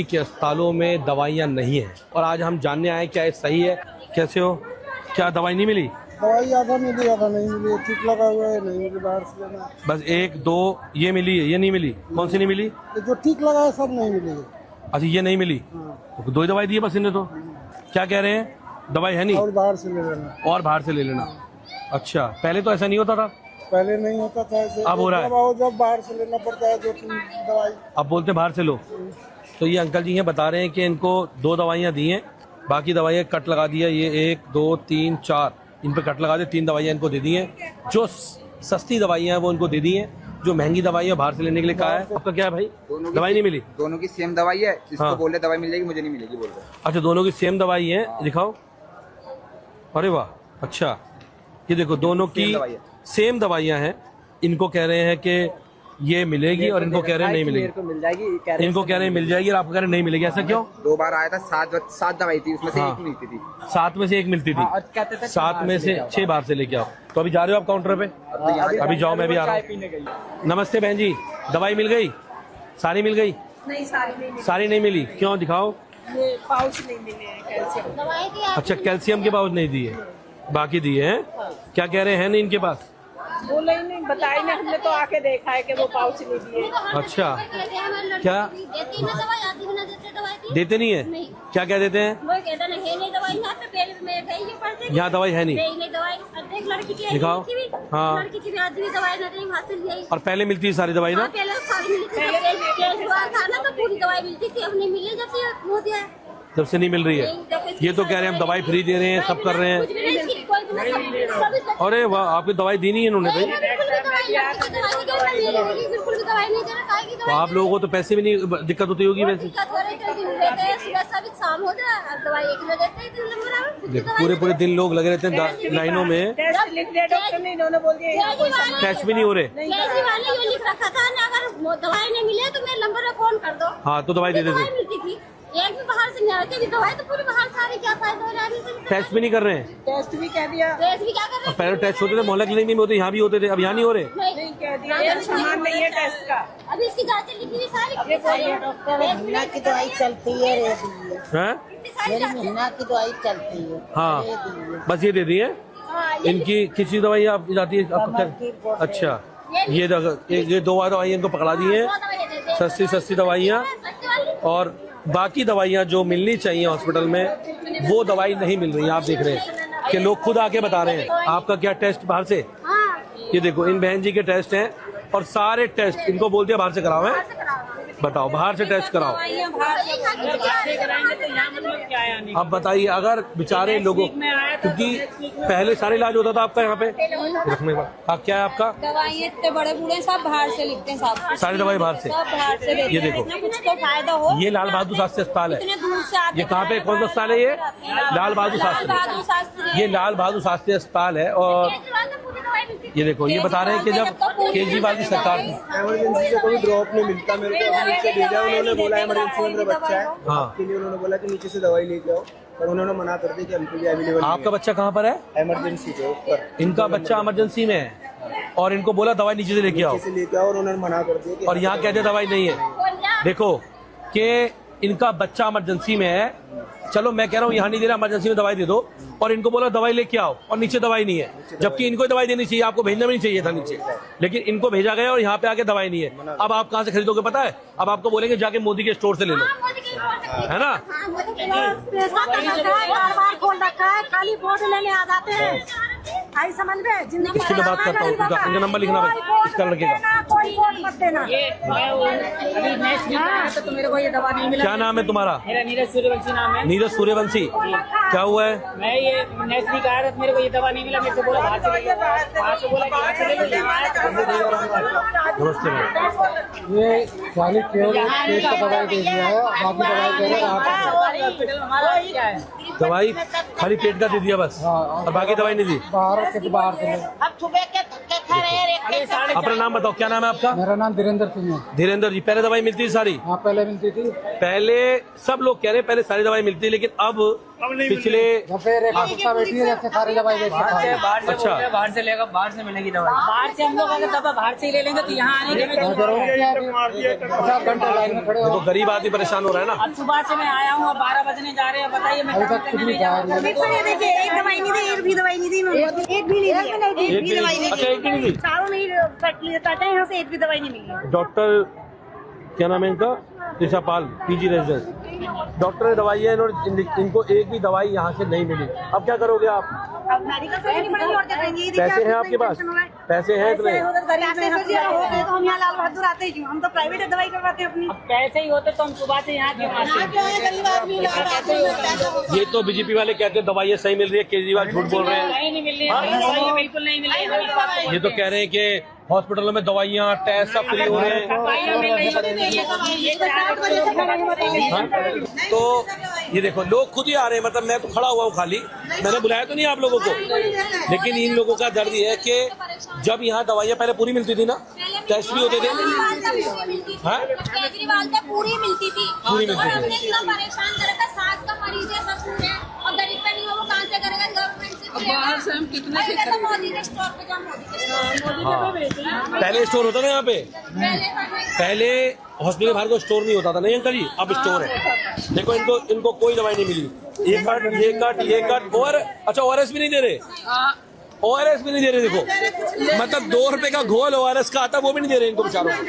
मोदी के अस्पतालों में दवाइयाँ नहीं हैं और आज हम जानने आए क्या ये सही है। कैसे हो? क्या दवाई नहीं मिली? दवाई आधा मिली आधा नहीं मिली, ठीक लगा हुआ है, नहीं मिली, बाहर से लेना। बस एक दो ये मिली है, ये नहीं मिली। कौन सी नहीं मिली? जो ठीक लगा है सब नहीं मिली। अच्छा ये नहीं मिली, तो दो ही दवाई दी है बस इन्हें। तो क्या कह रहे हैं, दवाई है नहीं और बाहर से ले लेना। और बाहर से ले लेना। अच्छा, पहले तो ऐसा नहीं होता था? पहले नहीं होता था ऐसे, अब हो रहा है। जब बाहर से लेना पड़ता है 2-3 दवाई। अब बोलते हैं बाहर से लो। तो ये अंकल जी हैं बता रहे हैं कि इनको 2 दवाइयाँ दी हैं, बाकी दवाइयाँ कट लगा दिया। ये 1 2 3 4 इन पे कट लगा दिए, 3 दवाइयाँ इनको दे दी हैं। जो सस्ती दवाइयाँ हैं वो इनको दे दी हैं, जो महंगी दवाइयाँ बाहर से लेने के लिए कहा है। आपका क्या है भाई? दवाई नहीं मिली? दोनों की सेम दवाई है, जिसको हाँ। बोल रहे दवाई मिल जाएगी, मुझे नहीं मिलेगी बोल रहे। अच्छा, दोनों की सेम दवाई है, दिखाओ। अरे वाह, अच्छा ये देखो दोनों की सेम दवाइयाँ हैं। इनको कह रहे हैं कि ये मिलेगी और इनको कह रहे हैं नहीं मिलेगी। मिल जाएगी, इनको कह रहे हैं मिल जाएगी और आपको कह रहे हैं नहीं मिलेगी। ऐसा क्यों? 2 बार आया था, 7 दवाई थी, उसमें से हाँ। 1 मिलती थी। 7 में से 1 मिलती थी। 7 में से 6 बार से लेके आओ। तो अभी जा रहे हो आप काउंटर पे? अभी जाओ, मैं भी आ रहा हूँ। नमस्ते बहन जी, दवाई मिल गई? सारी मिल गई? नहीं, सारी नहीं मिली। क्यों? दिखाओ। ये पाउच नहीं मिले हैं कैल्शियम। अच्छा, कैल्शियम के पाउच नहीं दिए, बाकी दिए हैं। क्या कह रहे हैं नहीं इनके पास? बोला ही नहीं, बताई नहीं, हमने तो आके देखा है कि वो पाउच नहीं दिए। अच्छा, क्या देते नहीं है? क्या क्या देते हैं? यहाँ दवाई है नहीं। दिखाओ। हाँ, और पहले मिलती है सारी दवाई ना? पूरी दवाई मिलती थी, अब नहीं मिले जब से मोदी है। जब से नहीं मिल रही है। ये तो कह रहे हैं हम दवाई फ्री दे रहे हैं, सब कर रहे हैं। अरे वाह, आपकी दवाई दी नहीं है इन्होंने भाई। तो आप लोगों को तो पैसे भी नहीं दिक्कत होती होगी वैसे। पूरे दिन लोग लगे रहते हैं लाइनों में, टेस्ट लिख दिया डॉक्टर ने, इन्होंने बोल दिया टेस्ट भी नहीं हो रहे। लिख रखा था ना, अगर दवाई नहीं मिले तो मेरे नंबर पे फोन कर दो। हाँ, तो दवाई दे देते। मिलती थी, एक भी बाहर से नहीं आती थी दवाई, तो पूरी बाहर सारी क्या फायदा हो रहा है? टेस्ट भी नहीं कर रहे हैं। टेस्ट भी कह दिया, टेस्ट भी क्या कर रहे हैं? पहले टेस्ट होते थे मोहल्ला क्लिनिक में होते, यहाँ भी होते थे, अब यहाँ नहीं हो रहे। नहीं कह दिया, ये सामान नहीं है टेस्ट का। अभी इसकी जांचें लिखी हुई सारी महीना की दवाई चलती है, हैं? मेरी महीना की दवाई चलती है। हाँ, बस ये दे दी है। इनकी किसी दवाई आप जाती है आपको? अच्छा, ये 2 दवाई इनको पकड़ा दी है, सस्ती दवाइयाँ। और बाकी दवाइयाँ जो मिलनी चाहिए हॉस्पिटल में वो दवाई नहीं मिल रही है। आप देख रहे हैं कि लोग खुद आके बता रहे हैं। आपका क्या टेस्ट बाहर से? ये देखो इन बहन जी के टेस्ट हैं और सारे टेस्ट इनको बोलते हैं बाहर से कराओ। है बताओ, बाहर से टेस्ट कराओ। अब बताइए, अगर बेचारे लोगों, क्योंकि पहले सारे इलाज होता था आपका यहाँ पे रखने का। क्या है आपका? दवाइयाँ इतने बड़े बूढ़े सब बाहर से लिखते हैं, सब सारी दवाई बाहर से, सब बाहर से लेते ये हैं। देखो, इतना कुछ तो फायदा हो। ये लाल बहादुर शास्त्री अस्पताल है। इतने दूर से आते ये कहाँ पे, कौन सा अस्पताल है? ये लाल बहादुर शास्त्री। ये लाल बहादुर शास्त्री अस्पताल है। और ये देखो, ये बता रहे हैं कि जब केजरीवाल की सरकार थी, इमरजेंसी से कोई ड्रॉप नहीं मिलता मेरे को। नीचे भेजा, उन्होंने बोला इमरजेंसी में मेरा बच्चा है, हाँ, के लिए उन्होंने बोला कि नीचे से दवाई लेके आओ, पर उन्होंने मना कर दी कि हमके लिए अवेलेबल। आपका बच्चा कहाँ पर है? इमरजेंसी के ऊपर। इनका बच्चा इमरजेंसी में है और इनको बोला दवाई नीचे से लेके आओ, और उन्होंने मना कर दिया। और यहाँ कहते दवाई नहीं है। देखो कि इनका बच्चा इमरजेंसी में है, चलो मैं कह रहा हूँ यहाँ नहीं दे रहा, इमरजेंसी में दवाई दे दो, और इनको बोला दवाई लेके आओ और नीचे दवाई नहीं है, जबकि इनको दवाई देनी चाहिए, आपको भेजना भी नहीं चाहिए था नीचे, लेकिन इनको भेजा गया और यहाँ पे आके दवाई नहीं है। अब आप कहाँ से खरीदोगे पता है? अब आपको बोलेंगे जाके मोदी के स्टोर से ले लो, है ना? बार खोल रखा है, खाली बोर्ड लेने आ जाते हैं। आई समझ में, जिंदगी इसकी मैं बात करता हूँ, इनका नंबर लिखना भाई, इसका लड़के का। कोई बोर्ड मत देना। तो मेरे को ये दवा नहीं मिला। क्या नाम है तुम्हारा? मेरा नीरज सूर्यवंशी नाम है। नीरज सूर्यवंशी, क्या हुआ है? मैं ये नेशनल का आया था, मेरे को ये दवा नहीं मिला, मेरे से बोला बाहर से ले लो, बाहर से बोला कि बाहर से ले लो। नमस्ते मैम। ये खाली केवल पेट का दवाई दे दिया है, बाकी दवाई दे रहे हैं आप। हॉस्पिटल हमारा क्या है? दवाई खाली पेट का दे दिया बस, और बाकी दवाई नहीं दी। बाहर से ले। अब सुबह के धक्के खा रहे हैं, अपना नाम बताओ, क्या नाम है आपका? मेरा नाम धीरेन्द्र सिंह है। धीरेन्द्र जी, पहले दवाई मिलती थी सारी? हाँ, पहले मिलती थी। पहले सब लोग कह रहे हैं पहले सारी दवाई मिलती है, लेकिन अब पिछले जब से रेखा गुप्ता बैठी है, जब से सारी दवाई बेचती है। अच्छा, बाहर से लेकर बाहर से मिलेगी दवाई। बाहर से हम लोग अगर दवा बाहर से ही ले लेंगे तो यहाँ आने के 50 घंटे लाइन में खड़े तो हो। गरीब आदमी परेशान हो रहा है ना। अब सुबह से मैं आया हूँ और 12 बजने जा रहे हैं, बताइए मैं अभी काम तक कुछ करने नहीं नहीं खाया जाऊँगा। नहीं। एक दवाई नहीं दी, एक भी दवाई नहीं दी, एक भी नहीं दी, एक भी दवाई नहीं अच्छा, एक भी नहीं दी। चारों नहीं काटे, यहाँ से एक भी दवाई नहीं मिली। डॉक्टर क्या नाम है इनका? त्रिशापाल, पीजी रेजिडेंट डॉक्टर ने दवाई है, इन्होंने इनको एक भी दवाई यहाँ से नहीं मिली। अब क्या करोगे आप? अब मेडिकल से नहीं पड़ेगी और क्या करेंगे? पैसे हैं आपके पास? पैसे हैं इतने? पैसे तो हम यहाँ लाल बहादुर आते ही, हम तो प्राइवेट दवाई करवाते हैं अपनी। अब पैसे ही होते तो हम सुबह से यहाँ क्यों आते? ये तो बीजेपी वाले कहते हैं दवाइयाँ सही मिल रही है, केजरीवाल झूठ बोल रहे हैं। नहीं नहीं मिल रही है, दवाइयाँ बिल्कुल नहीं मिल रही है। ये तो कह रहे हैं कि हॉस्पिटलों में दवाइयाँ, टेस्ट सब फ्री हो रहे हैं। दवाइयाँ मिल रही है। तो ये देखो, लोग खुद ही आ रहे हैं, मतलब मैं तो खड़ा हुआ हूँ खाली, मैंने बुलाया तो नहीं आप लोगों को, लेकिन इन लोगों का दर्द ये है कि जब यहाँ दवाइयाँ पहले पूरी मिलती थी ना, टेस्ट भी होते थे। हाँ? केजरीवाल तक पूरी मिलती थी, पूरी मिलती और थी। हमने इतना परेशान करा था। सास का मरीज है, ससुर है, और गरीब का नहीं हो, वो कहाँ से करेगा? गवर्नमेंट से बाहर से हम कितना तो मोदी के स्टोर पे जाओ, मोदी के हाँ, पहले स्टोर होता था यहाँ पे, पहले हॉस्पिटल के बाहर को स्टोर नहीं होता था, नहीं अंकल जी, अब स्टोर है। देखो इनको कोई दवाई नहीं मिली। ये कट और अच्छा, ORS भी नहीं दे रहे, ORS भी नहीं दे रहे। देखो मतलब 2 रुपए का घोल ORS का आता, वो भी नहीं दे रहे इनको बेचारों को।